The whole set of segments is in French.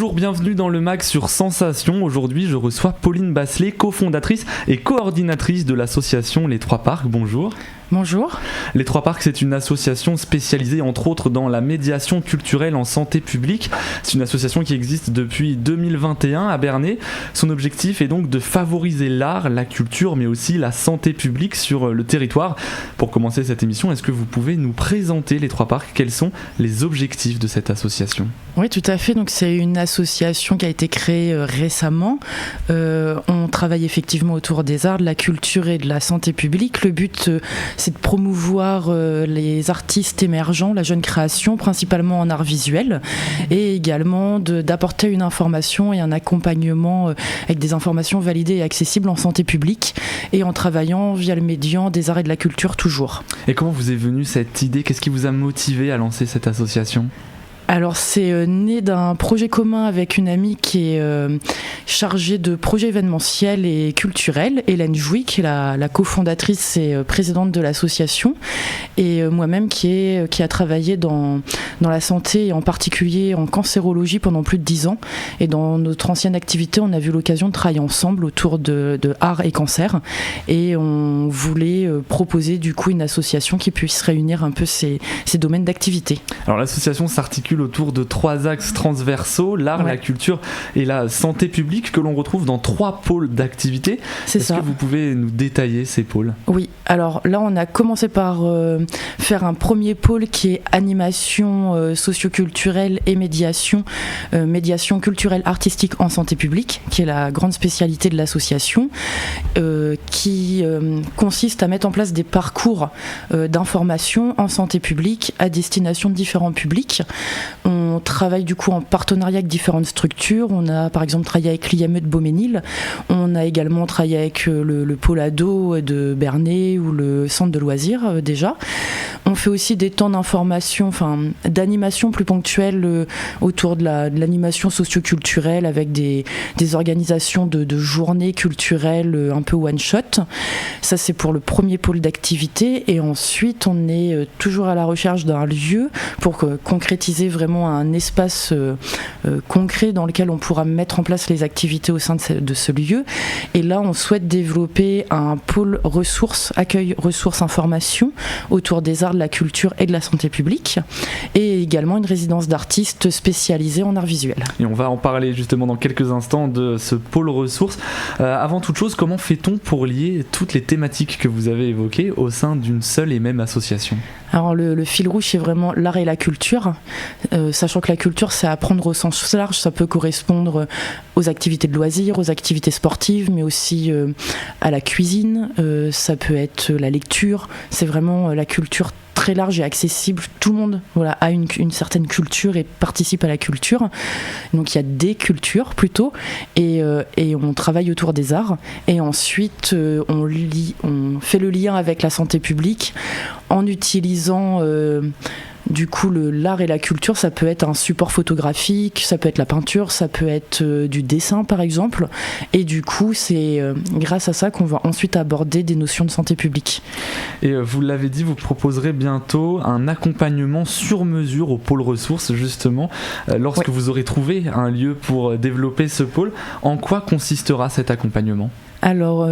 Toujours bienvenue dans le MAG sur Sensation. Aujourd'hui, je reçois Pauline Basselet, cofondatrice et coordinatrice de l'association Les Trois Parcs. Bonjour. Bonjour. Les Trois Parcs, c'est une association spécialisée entre autres dans la médiation culturelle en santé publique. C'est une association qui existe depuis 2021 à Bernay. Son objectif est donc de favoriser l'art, la culture, mais aussi la santé publique sur le territoire. Pour commencer cette émission, est-ce que vous pouvez nous présenter Les Trois Parcs ? Quels sont les objectifs de cette association ? Oui, tout à fait. Donc, c'est une association qui a été créée récemment. On travaille effectivement autour des arts, de la culture et de la santé publique. Le but, c'est de promouvoir les artistes émergents, la jeune création, principalement en art visuel, et également d'apporter une information et un accompagnement avec des informations validées et accessibles en santé publique, et en travaillant via le médian des arts et de la culture toujours. Et comment vous est venue cette idée ? Qu'est-ce qui vous a motivé à lancer cette association ? Alors c'est né d'un projet commun avec une amie qui est chargée de projets événementiels et culturels, Hélène Jouy, qui est la cofondatrice et présidente de l'association, et moi-même qui a travaillé dans la santé et en particulier en cancérologie pendant plus de 10 ans. Et dans notre ancienne activité, on a vu l'occasion de travailler ensemble autour de art et cancer, et on voulait proposer du coup une association qui puisse réunir un peu ces domaines d'activité. Alors l'association s'articule autour de 3 axes transversaux, l'art, la culture et la santé publique, que l'on retrouve dans 3 pôles d'activité. Est-ce que vous pouvez nous détailler ces pôles ? Oui, alors là on a commencé par faire un premier pôle qui est animation socioculturelle et médiation culturelle artistique en santé publique, qui est la grande spécialité de l'association, qui consiste à mettre en place des parcours d'information en santé publique à destination de différents publics. On travaille du coup en partenariat avec différentes structures. On a par exemple travaillé avec l'IME de Beaumesnil. On a également travaillé avec le pôle ado de Bernay ou le centre de loisirs déjà. On fait aussi des temps d'information, d'animation plus ponctuelle autour de l'animation socioculturelle avec des organisations de journées culturelles un peu one-shot. Ça c'est pour le premier pôle d'activité. Et ensuite on est toujours à la recherche d'un lieu pour concrétiser vraiment un espace concret dans lequel on pourra mettre en place les activités au sein de ce lieu. Et là, on souhaite développer un pôle ressources, accueil, ressources, information autour des arts, de la culture et de la santé publique, et également une résidence d'artistes spécialisée en art visuel. Et on va en parler justement dans quelques instants de ce pôle ressources. Avant toute chose, comment fait-on pour lier toutes les thématiques que vous avez évoquées au sein d'une seule et même association ? Alors le fil rouge, c'est vraiment l'art et la culture, sachant que la culture, c'est à prendre au sens large. Ça peut correspondre aux activités de loisirs, aux activités sportives, mais aussi à la cuisine, ça peut être la lecture. C'est vraiment la culture très large et accessible. Tout le monde a une certaine culture et participe à la culture. Donc il y a des cultures plutôt, et on travaille autour des arts. Et ensuite on fait le lien avec la santé publique en utilisant du coup l'art et la culture. Ça peut être un support photographique, ça peut être la peinture, ça peut être du dessin par exemple, et du coup c'est grâce à ça qu'on va ensuite aborder des notions de santé publique. Et vous l'avez dit, vous proposerez bientôt un accompagnement sur mesure au pôle ressources justement, lorsque vous aurez trouvé un lieu pour développer ce pôle. En quoi consistera cet accompagnement ? Alors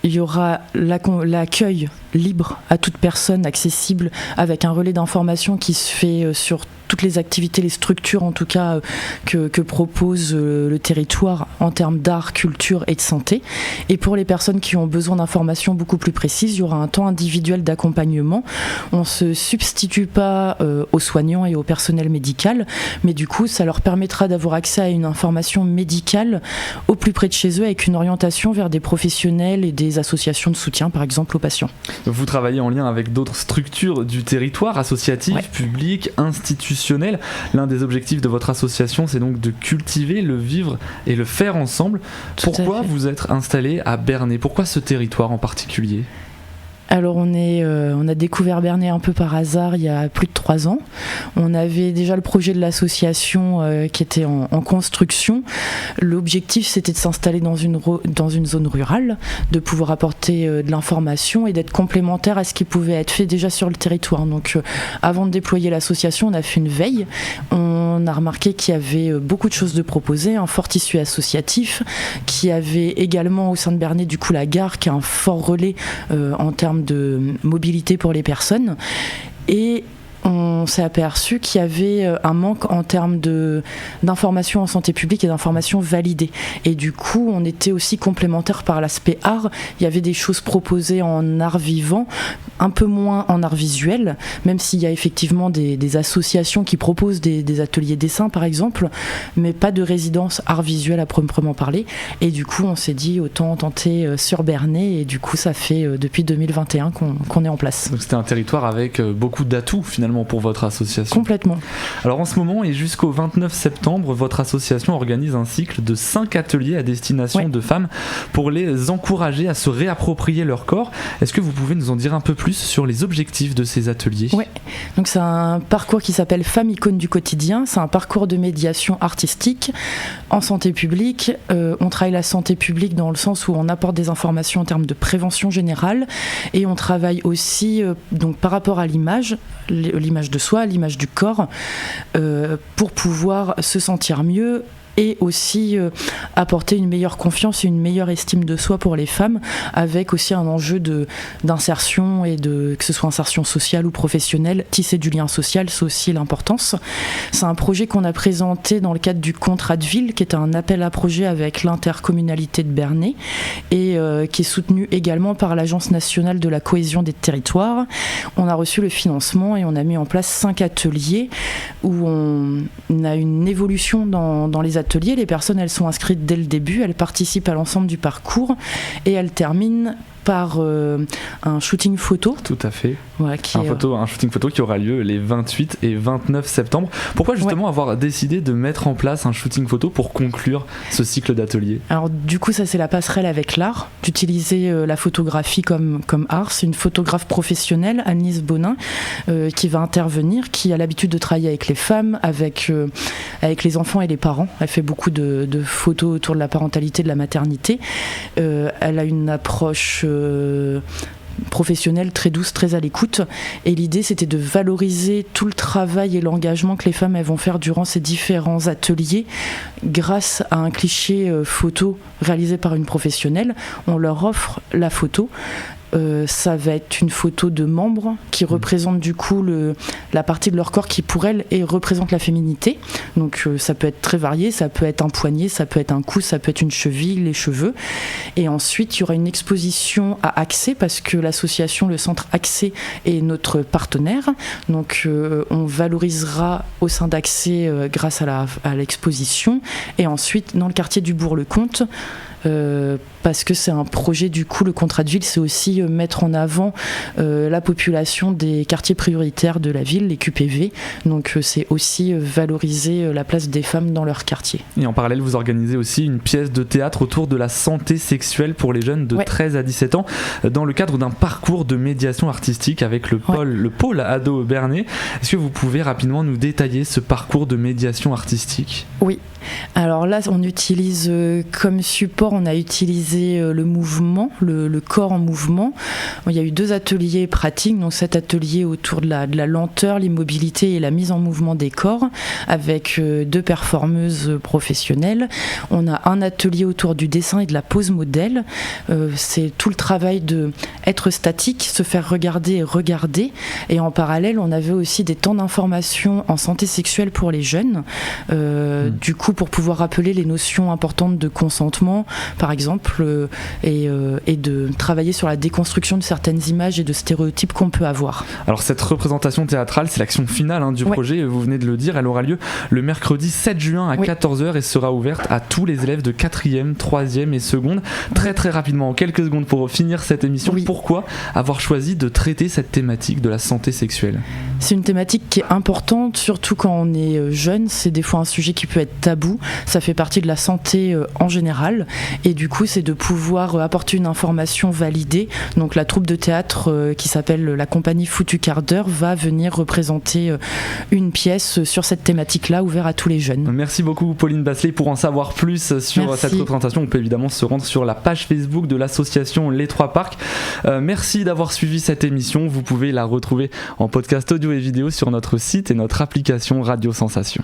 il y aura l'accueil libre à toute personne, accessible, avec un relais d'information qui se fait sur toutes les activités, les structures en tout cas que propose le territoire en termes d'art, culture et de santé. Et pour les personnes qui ont besoin d'informations beaucoup plus précises, il y aura un temps individuel d'accompagnement. On ne se substitue pas aux soignants et au personnel médical, mais du coup ça leur permettra d'avoir accès à une information médicale au plus près de chez eux, avec une orientation vers des professionnels et des associations de soutien par exemple aux patients. Vous travaillez en lien avec d'autres structures du territoire, associatives, publiques, institutionnelles. L'un des objectifs de votre association, c'est donc de cultiver, le vivre et le faire ensemble. Pourquoi vous êtes installé à Bernay ? Pourquoi ce territoire en particulier ? Alors on a découvert Bernay un peu par hasard il y a plus de 3 ans. On avait déjà le projet de l'association qui était en construction. L'objectif c'était de s'installer dans une zone rurale, de pouvoir apporter de l'information et d'être complémentaire à ce qui pouvait être fait déjà sur le territoire. Donc avant de déployer l'association, on a fait une veille. On a remarqué qu'il y avait beaucoup de choses de proposées, un fort tissu associatif, qui avait également au sein de Bernay du coup la gare qui a un fort relais en termes de mobilité pour les personnes, et on s'est aperçu qu'il y avait un manque en termes d'informations en santé publique et d'informations validées. Et du coup, on était aussi complémentaires par l'aspect art. Il y avait des choses proposées en art vivant, un peu moins en art visuel, même s'il y a effectivement des associations qui proposent des ateliers dessin, par exemple, mais pas de résidence art visuel à proprement parler. Et du coup, on s'est dit autant tenter sur Bernay, et du coup, ça fait depuis 2021 qu'on est en place. Donc c'était un territoire avec beaucoup d'atouts finalement pour votre association. Complètement. Alors en ce moment et jusqu'au 29 septembre, votre association organise un cycle de 5 ateliers à destination de femmes pour les encourager à se réapproprier leur corps. Est-ce que vous pouvez nous en dire un peu plus sur les objectifs de ces ateliers ? Oui, donc c'est un parcours qui s'appelle Femmes icônes du quotidien. C'est un parcours de médiation artistique en santé publique. On travaille la santé publique dans le sens où on apporte des informations en termes de prévention générale, et on travaille aussi donc par rapport à l'image de soi, l'image du corps, pour pouvoir se sentir mieux et aussi apporter une meilleure confiance et une meilleure estime de soi pour les femmes, avec aussi un enjeu d'insertion et que ce soit insertion sociale ou professionnelle, tisser du lien social, c'est aussi l'importance. C'est un projet qu'on a présenté dans le cadre du contrat de ville, qui est un appel à projet avec l'intercommunalité de Bernay, et qui est soutenu également par l'Agence nationale de la cohésion des territoires. On a reçu le financement et on a mis en place 5 ateliers où on a une évolution dans les ateliers. Les personnes, elles sont inscrites dès le début, elles participent à l'ensemble du parcours et elles terminent par un shooting photo. Tout à fait. Voilà, un shooting photo qui aura lieu les 28 et 29 septembre. Pourquoi justement avoir décidé de mettre en place un shooting photo pour conclure ce cycle d'ateliers ? Alors du coup, ça c'est la passerelle avec l'art, d'utiliser la photographie comme art. C'est une photographe professionnelle, Annelise Bonin, qui va intervenir, qui a l'habitude de travailler avec les femmes, avec les enfants et les parents. Elle fait beaucoup de photos autour de la parentalité, de la maternité. Elle a une approche professionnelle très douce, très à l'écoute, et l'idée c'était de valoriser tout le travail et l'engagement que les femmes elles vont faire durant ces différents ateliers grâce à un cliché photo réalisé par une professionnelle. On leur offre la photo. Ça va être une photo de membres qui représente du coup la partie de leur corps qui pour elle représente la féminité. Donc ça peut être très varié, ça peut être un poignet, ça peut être un cou, ça peut être une cheville, les cheveux. Et ensuite il y aura une exposition à Accès, parce que l'association, le centre Accès est notre partenaire. Donc on valorisera au sein d'Accès grâce à l'exposition. Et ensuite dans le quartier du Bourg-le-Comte, parce que c'est un projet, du coup le contrat de ville c'est aussi mettre en avant la population des quartiers prioritaires de la ville, les QPV, donc c'est aussi valoriser la place des femmes dans leur quartier. Et en parallèle vous organisez aussi une pièce de théâtre autour de la santé sexuelle pour les jeunes de 13 à 17 ans dans le cadre d'un parcours de médiation artistique avec le pôle ado Bernay. Est-ce que vous pouvez rapidement nous détailler ce parcours de médiation artistique ? Oui, alors là on utilise comme support, on a utilisé le mouvement, le corps en mouvement. Il y a eu 2 ateliers pratiques, donc cet atelier autour de la lenteur, l'immobilité et la mise en mouvement des corps avec 2 performeuses professionnelles. On a un atelier autour du dessin et de la pose modèle. C'est tout le travail de être statique, se faire regarder et regarder. Et en parallèle, on avait aussi des temps d'information en santé sexuelle pour les jeunes. Du coup, pour pouvoir rappeler les notions importantes de consentement, par exemple, et de travailler sur la déconstruction de certaines images et de stéréotypes qu'on peut avoir. Alors cette représentation théâtrale, c'est l'action finale du projet, vous venez de le dire, elle aura lieu le mercredi 7 juin à 14h et sera ouverte à tous les élèves de 4e, 3e et 2e. Très très rapidement, en quelques secondes pour finir cette émission, pourquoi avoir choisi de traiter cette thématique de la santé sexuelle ? C'est une thématique qui est importante, surtout quand on est jeune. C'est des fois un sujet qui peut être tabou. Ça fait partie de la santé en général. Et du coup, c'est de pouvoir apporter une information validée. Donc la troupe de théâtre qui s'appelle la compagnie Foutu Quart d'heure va venir représenter une pièce sur cette thématique-là, ouverte à tous les jeunes. Merci beaucoup Pauline Basselet. Pour en savoir plus sur cette représentation, on peut évidemment se rendre sur la page Facebook de l'association Les Trois Parcs. Merci d'avoir suivi cette émission. Vous pouvez la retrouver en podcast audio et vidéo sur notre site et notre application Radio Sensation.